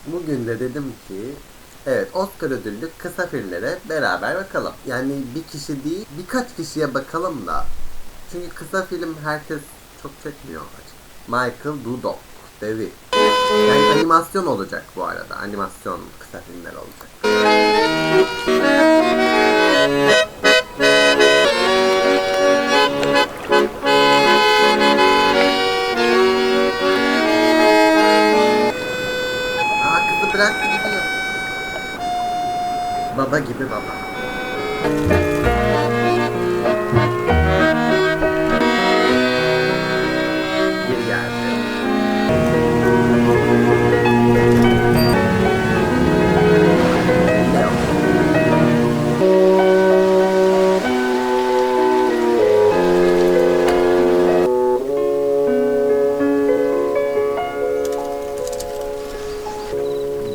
Bugün de dedim ki evet, Oscar ödüllü kısa filmlere beraber bakalım. Yani bir kişi değil, birkaç kişiye bakalım da. Çünkü kısa film herkes çok çekmiyor. Michael Dudok, Devi. Yani animasyon olacak bu arada. Animasyon kısa filmler olacak. Kızı bıraktı gidiyor. Baba gibi baba. Geri geldi.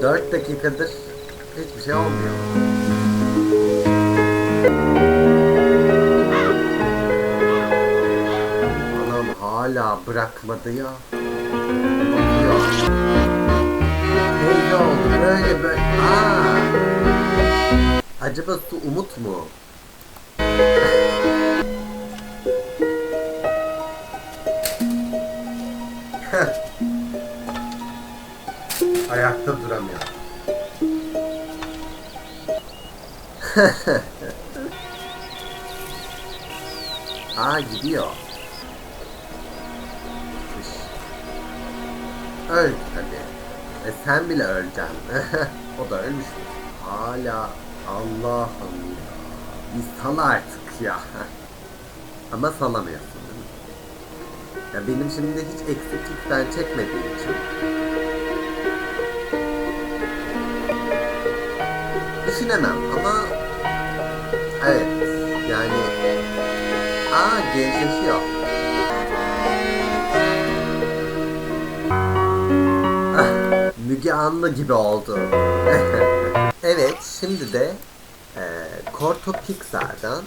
Dört dakikadır hiçbir şey olmuyor. Anam hala bırakmadı ya. Bakıyor. Ne oldu böyle böyle. Acaba su umut mu? Ayakta duramıyor. Gidiyor. Öl tabii. Sen bile öleceksin. O da ölmüş mü? Hala Allah'ım ya. Bir sal artık ya. Ama salamıyorsun değil mi? Ya benim şimdi hiç eksiklikten çekmediğim için düşünemem ama evet yani gençleşiyor. Müge Anlı gibi oldu. Evet, şimdi de Korto Pixar'dan,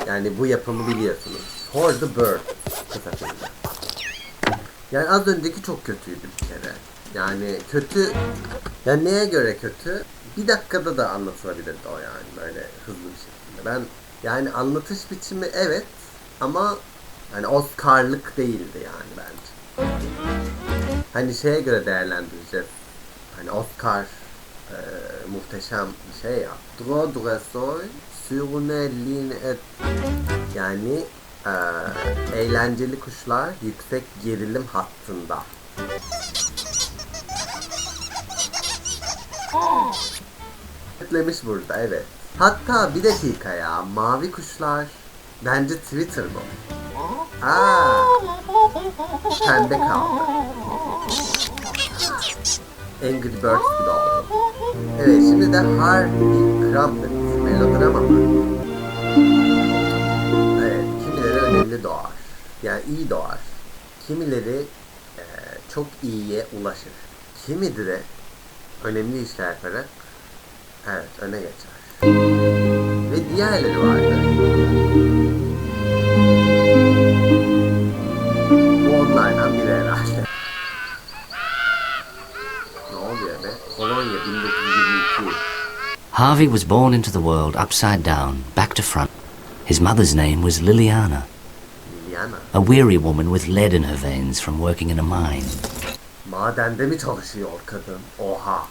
yani bu yapımı biliyorsunuz. For the Bird kısa filmi. Yani az önceki çok kötüydü bir kere. Yani kötü, yani neye göre kötü? Bir dakikada da anlatılabilirdi o, yani böyle hızlı bir şekilde. Ben yani anlatış biçimi evet ama hani Oscar'lık değildi yani bence. Hani şeye göre değerlendireceğiz. Hani Oscar muhteşem bir şey ya. Droit de sol sur une ligne et. Yani eğlenceli kuşlar yüksek gerilim hattında. Etlemiş burada, evet. Hatta bir dakika ya, mavi kuşlar bence Twitter bu. Pembe kaldı. Angry Birds gibi oldu. Evet, şimdi de Harvie Krumpet melodrama mı? Evet, kimileri önemli doğar. Yani iyi doğar. Kimileri çok iyiye ulaşır. Kimileri de önemli işler yaparak evet öne geçer. Ve diğerleri vardır. Bu onlardan biri herhalde. Ne oluyor be? Polonya 1922. Harvie was born into the world upside down, back to front. His mother's name was Liliana, a weary woman with lead in her veins from working in a mine. Madende mi çalışıyor kadın? Oha.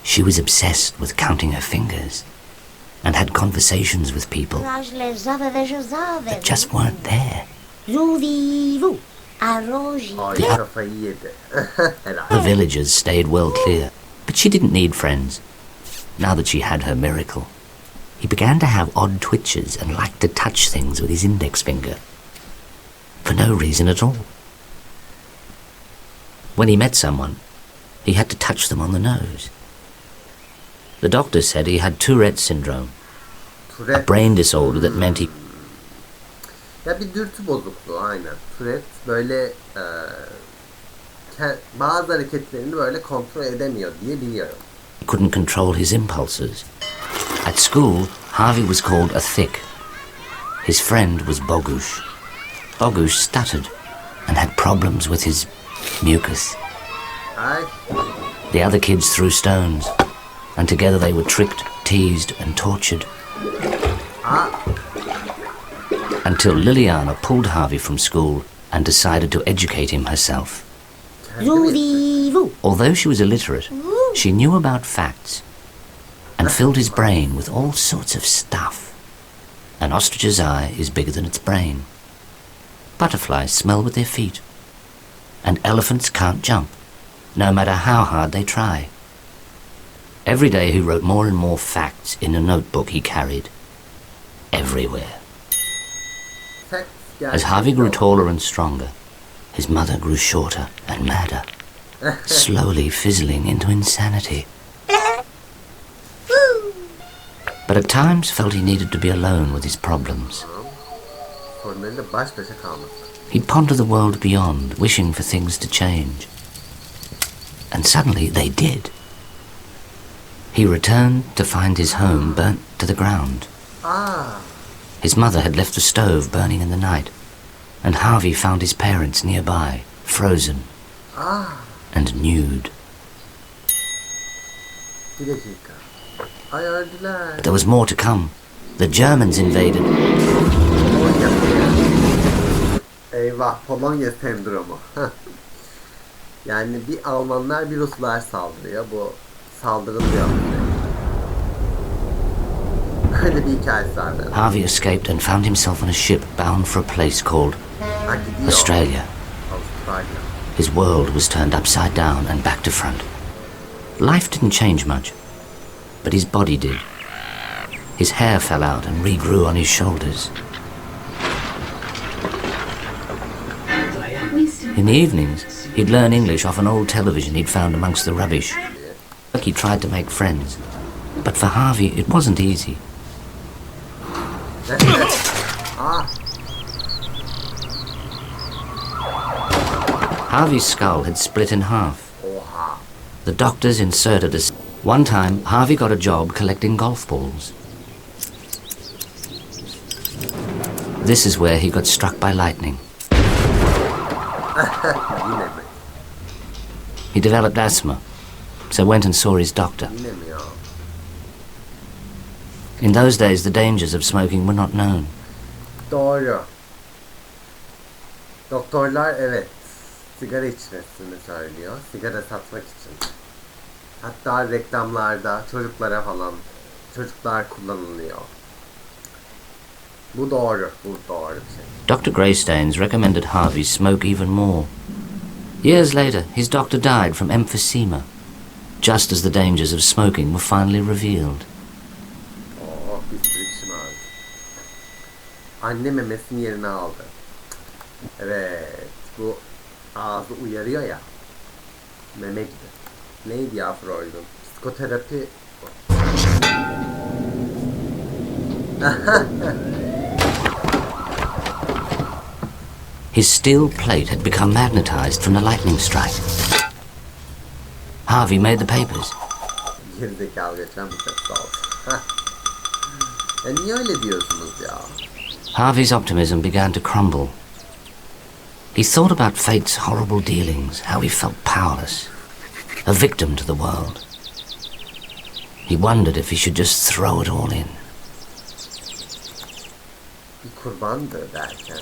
She was obsessed with counting her fingers and had conversations with people that just weren't there. Ay, kafayı yedi. The villagers stayed well clear, but she didn't need friends. Now that she had her miracle, he began to have odd twitches and liked to touch things with his index finger. For no reason at all. When he met someone, he had to touch them on the nose. The doctor said he had Tourette syndrome, a brain disorder that meant he... Ya bir dürtü bozukluğu aynen. Tourette böyle bazı hareketlerini böyle kontrol edemiyor diye biliyorum. He couldn't control his impulses. At school, Harvie was called a thick. His friend was Bogush. Bogush stuttered and had problems with his mucus. Ay. The other kids threw stones, and together they were tricked, teased, and tortured. Until Liliana pulled Harvie from school and decided to educate him herself. Although she was illiterate, she knew about facts and filled his brain with all sorts of stuff. An ostrich's eye is bigger than its brain. Butterflies smell with their feet. And elephants can't jump, no matter how hard they try. Every day he wrote more and more facts in a notebook he carried everywhere. As Harvie grew taller and stronger, his mother grew shorter and madder, slowly fizzling into insanity. But at times felt he needed to be alone with his problems. He'd ponder the world beyond, wishing for things to change. And suddenly they did. He returned to find his home burnt to the ground. His mother had left the stove burning in the night, and Harvie found his parents nearby, frozen and nude. But there was more to come. The Germans invaded. Eyvah, Polonya sendromu. Yani bir Almanlar bir Ruslar saldırıyor. Bu saldırılıyor. Öyle bir hikayesi var. Harvie escaped and found himself on a ship bound for a place called Australia. His world was turned upside down and back to front. Life didn't change much, but his body did. His hair fell out and regrew on his shoulders. In the evenings, he'd learn English off an old television he'd found amongst the rubbish. He tried to make friends, but for Harvie it wasn't easy. Harvie's skull had split in half. The doctors inserted a... One time, Harvie got a job collecting golf balls. This is where he got struck by lightning. He developed asthma, so went and saw his doctor. In those days, the dangers of smoking were not known. Doğru. Doktorlar evet sigara içmesini söylüyor. Sigara satmak için. Hatta reklamlarda çocuklara falan çocuklar kullanılıyor. Bu doğru. Bu doğru bir şey. Dr. Greystanes recommended Harvie smoke even more. Years later, his doctor died from emphysema, just as the dangers of smoking were finally revealed. Bir sürü kişi vardı. Anne memesinin yerini aldı. Evet, bu ağzı uyarıyor ya. Meme gibi. Neydi ya Freud'un? Psikoterapi. His steel plate had become magnetized from the lightning strike. Harvie made the papers. Gerizekalı geçen bu tepsi oldu. Ya niye öyle diyorsunuz ya? Harvie's optimism began to crumble. He thought about fate's horrible dealings, how he felt powerless, a victim to the world. He wondered if he should just throw it all in. Bir kurbandı derken.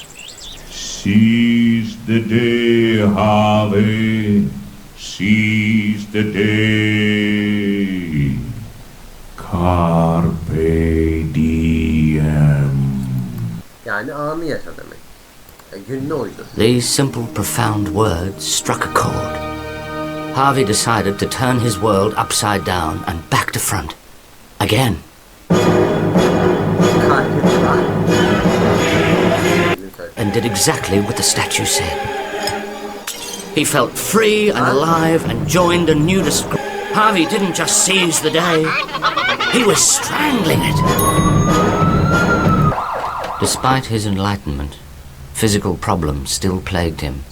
Seize the day, Harvie. Seize the day. Carpe diem. Yani anı yaşa demek. Gününe uydur. These simple, profound words struck a chord. Harvie decided to turn his world upside down and back to front. Again. And did exactly what the statue said. He felt free and alive and joined a new Harvie didn't just seize the day, he was strangling it. Despite his enlightenment, physical problems still plagued him.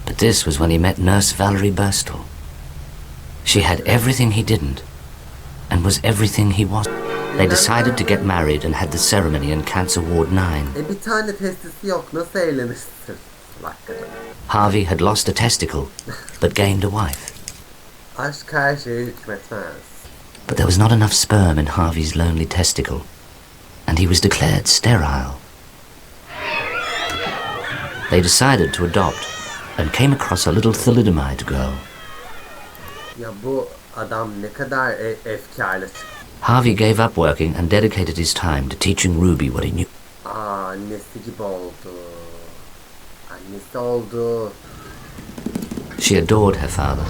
But this was when he met Nurse Valerie Burstle. She had everything he didn't, and was everything he wasn't. They decided to get married and had the ceremony in Cancer Ward 9. Bir tane testisi yok. Nasıl evlenirsin? Harvie had lost a testicle, but gained a wife. Aşk her şeye hükmetmez. But there was not enough sperm in Harvey's lonely testicle, and he was declared sterile. They decided to adopt and came across a little thalidomide girl. Ya bu adam ne kadar efkarlı çıktı. Harvey gave up working and dedicated his time to teaching Ruby what he knew. Annesi gibi oldu. Annesi oldu. She adored her father.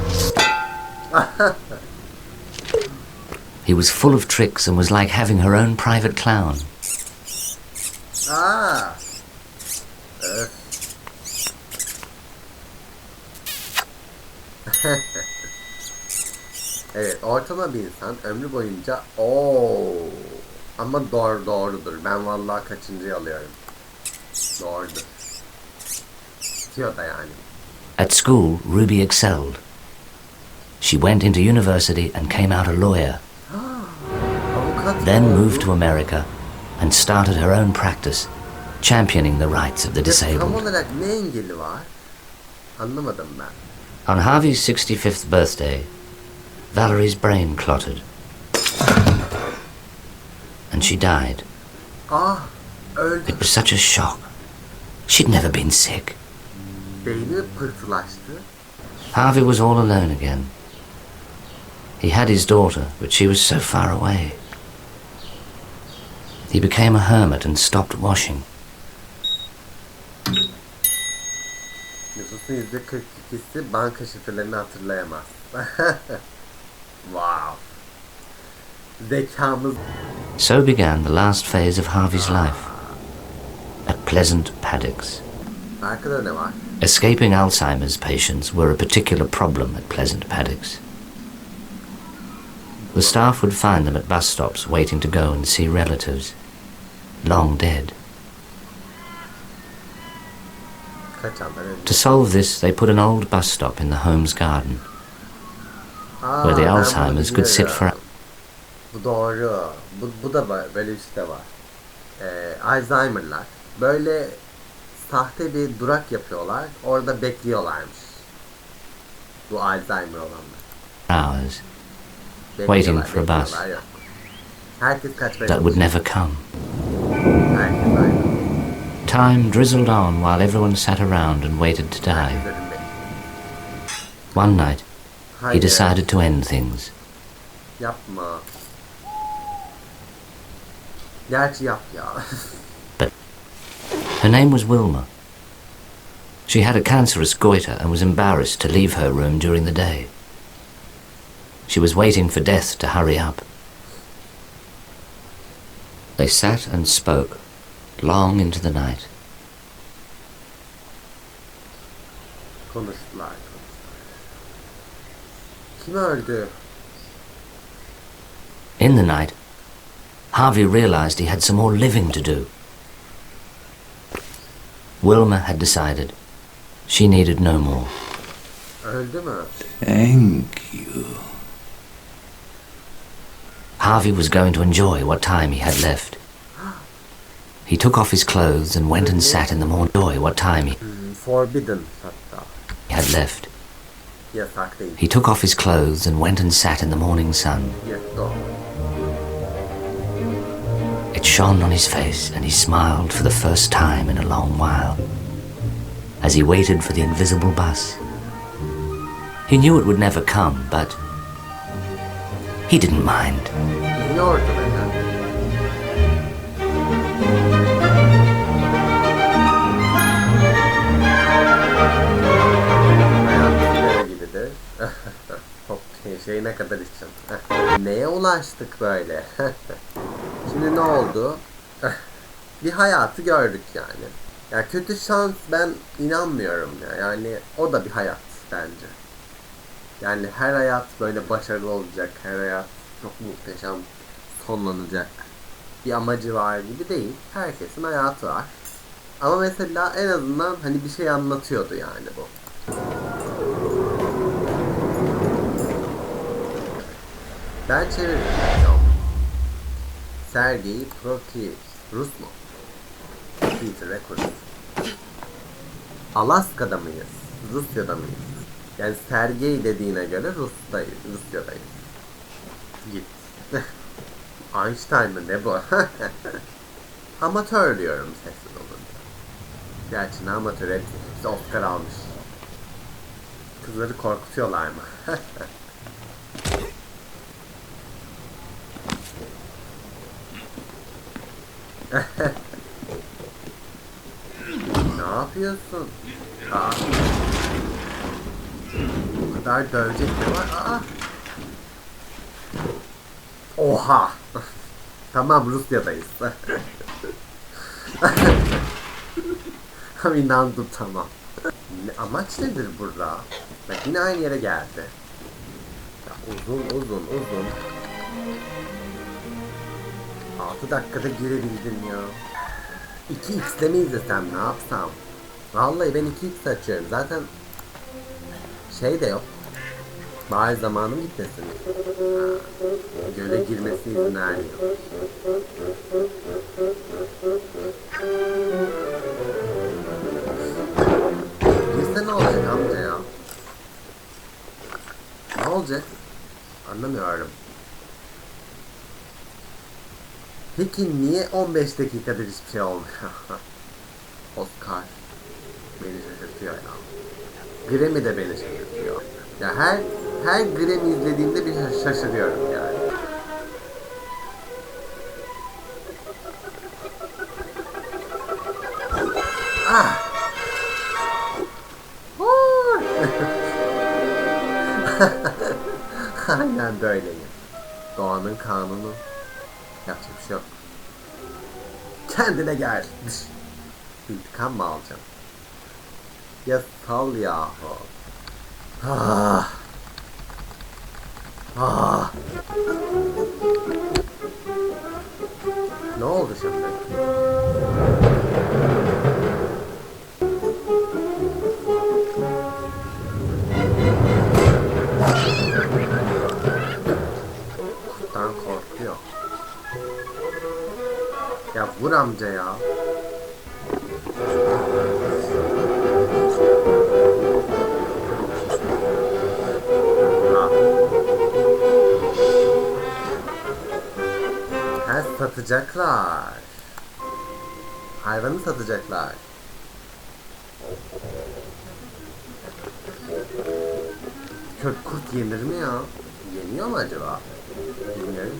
He was full of tricks and was like having her own private clown. Öf. Evet, ortalama bir insan ömrü boyunca ama doğrudur. Ben vallahi kaçıncıyı alıyorum. Doğrudur. Bitiyor da yani. At school, Ruby excelled. She went into university and came out a lawyer. Avukat Then oldu. moved to America and started her own practice, championing the rights of the Ya tam disabled. olarak ne engeli var? Anlamadım ben. On Harvey's 65th birthday, Valerie's brain clotted, and she died. Öldü. It was such a shock. She'd never been sick. Beyni pırtılaştı. Harvey was all alone again. He had his daughter, but she was so far away. He became a hermit and stopped washing. Nüfusun %42'si banka şifrelerini hatırlayamaz. Wow. Zekamız. So began the last phase of Harvey's life. At Pleasant Paddocks. Arkada ne var? Escaping Alzheimer's patients were a particular problem at Pleasant Paddocks. The staff would find them at bus stops waiting to go and see relatives, long dead. Kaçanlar öldü. To solve this, they put an old bus stop in the home's garden, where the Ben bunu Alzheimer's could sit for... biliyorum. Bu doğru. Bu da var. Böyle bir şey de var. Alzheimer'lar. Böyle sahte bir durak yapıyorlar. Orada bekliyorlarmış. Bu Alzheimer olanlar. hours, waiting for a bus bekliyorlar, yok. Herkes kaçmaya that would çalışıyor. never come. Herkes aynı. Time drizzled on while everyone sat around and waited to die. Herkes önünde. One night, he Hayır, decided to end things. yapma. Gerçi yap ya. Her name was Wilma. She had a cancerous goiter and was embarrassed to leave her room during the day. She was waiting for death to hurry up. They sat and spoke long into the night. Konuştular. Kim öldü? In the night, Harvey realized he had some more living to do. Wilma had decided she needed no more. Öldü mü? Thank you. Harvey was going to enjoy what time he had left. He took off his clothes and went and sat in the morning. Enjoy what time Forbidden hatta. he had left. Yasak değil. He took off his clothes and went and sat in the morning sun. Yasak o. It shone on his face and he smiled for the first time in a long while as he waited for the invisible bus. He knew it would never come, but he didn't mind. Biliyordu benden. Hayat sigara gibidir. Hop, şeyine kadar içeceğim. Neye ulaştık böyle? Şimdi ne oldu? Bir hayatı gördük yani. Ya kötü şans ben inanmıyorum ya. Yani o da bir hayat bence. Yani her hayat böyle başarılı olacak. Her hayat çok muhteşem sonlanacak. Bir amacı var gibi değil. Herkesin hayatı var. Ama mesela en azından hani bir şey anlatıyordu yani bu. Ben çeviririm. Sergey Prokofiev. Rus mu? Peter Records. Alaska'da mıyız? Rusya'da mıyız? Yani Sergey dediğine göre Rusya'dayız. Git. Einstein mı ne bu? Amatör diyorum sessiz olunca. Gerçi ne amatör, hepsi Oscar almış. Kızları korkutuyorlar mı? Ne yapıyorsun? Aa. O kadar dövecek ne var? Aa. Oha! Tamam, Rusya'dayız. İnandım, tamam. Amaç nedir burada? Bak yine aynı yere geldi. Ya uzun. 6 dakikada girebildin ya. 2x'le mi izlesem, ne yapsam? Vallahi ben 2x açıyorum. Zaten şey de yok. Bari zamanım gitmesin. Göle girmesi izin vermiyor. Girse ne olacak amca ya? Ne olacak? Anlamıyorum. Peki niye 15 dakikadır hiçbir şey olmuyor? Oscar beni şaşırtıyor ya. Grammy de beni şaşırtıyor. Ya her Grammy izlediğimde bir şaşırıyorum yani. Ah! Aynen böyleyim. Doğanın kanunu. Yapacak bir şey yok. Kendine gel. İntikam mı alacağım? Ya sal yahu. Ah. Ah. Ne oldu şimdi? Kurttan korkuyor. Ya vur amca ya. Ha, satacaklar. Hayvanı satacaklar. Kurt yenir mi ya? Yeniyor mu acaba? Bilmiyorum ki.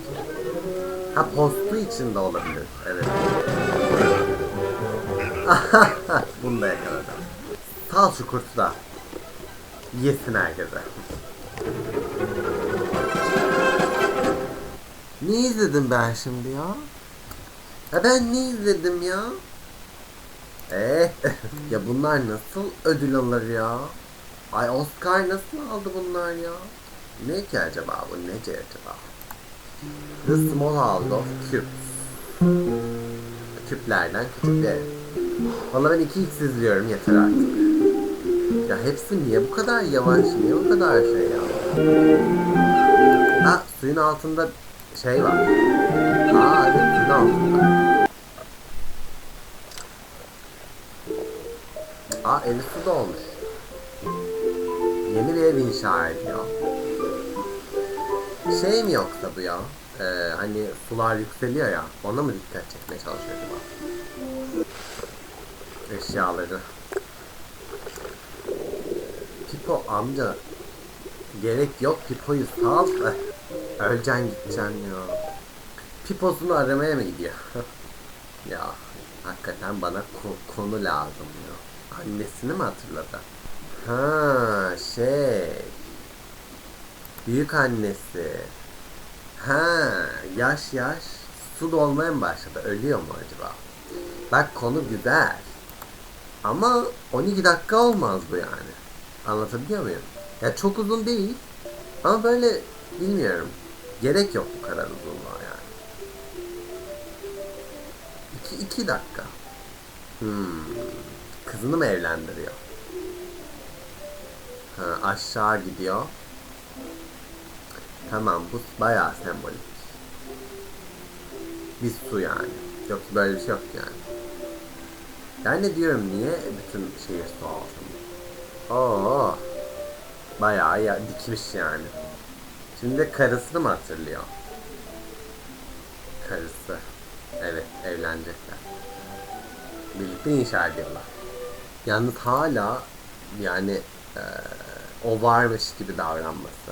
Ha, postu için de olabilir. Evet. Bunu da yakaladım. Sal şu kurtu da. Yesin herkese. Ne izledim ben şimdi ya? Ben ne izledim ya? Ya bunlar nasıl ödül alır ya? Ay, Oscar nasıl aldı bunlar ya? Ne ki acaba bu? Nece acaba? The Small House of Cubes. Küplerden küçükleri. Valla ben 2x izliyorum, yeter artık. Ya hepsi niye bu kadar yavaş? Niye bu kadar şey ya? Ha, suyun altında şey var. Aa evet, suyun altında. Aa, eli su dolmuş. Yeni bir ev inşa ediyor. Şey mi yoksa bu ya? Hani sular yükseliyor ya, ona mı dikkat çekmeye çalışıyor acaba? Eşyaları. Pipo amca, gerek yok, Pipo'yu sal. Öleceksin, gideceksin ya. Piposunu aramaya mı gidiyor? Ya hakikaten bana konu lazım ya. Annesini mi hatırladı? Ha şey, büyük annesi. Ha, yaş su dolmaya mı başladı? Ölüyor mu acaba? Bak, konu güzel. Ama 12 dakika olmaz bu yani. Anlatabiliyor muyum? Ya çok uzun değil. Ama böyle, bilmiyorum. Gerek yok bu kadar uzunluğa yani. 2 dakika. Kızını mı evlendiriyor? Ha, aşağı gidiyor. Tamam, bu bayağı sembolik. Bir su yani. Yoksa böyle bir şey yok yani. Ben de diyorum, niye bütün şehir su altında? Oo. Bayağı ya, dikmiş yani. Şimdi de karısını mı hatırlıyor? Karısı. Evet, evlenecekler. Birlikte inşa ediyorlar. Yalnız hala yani o varmış gibi davranması.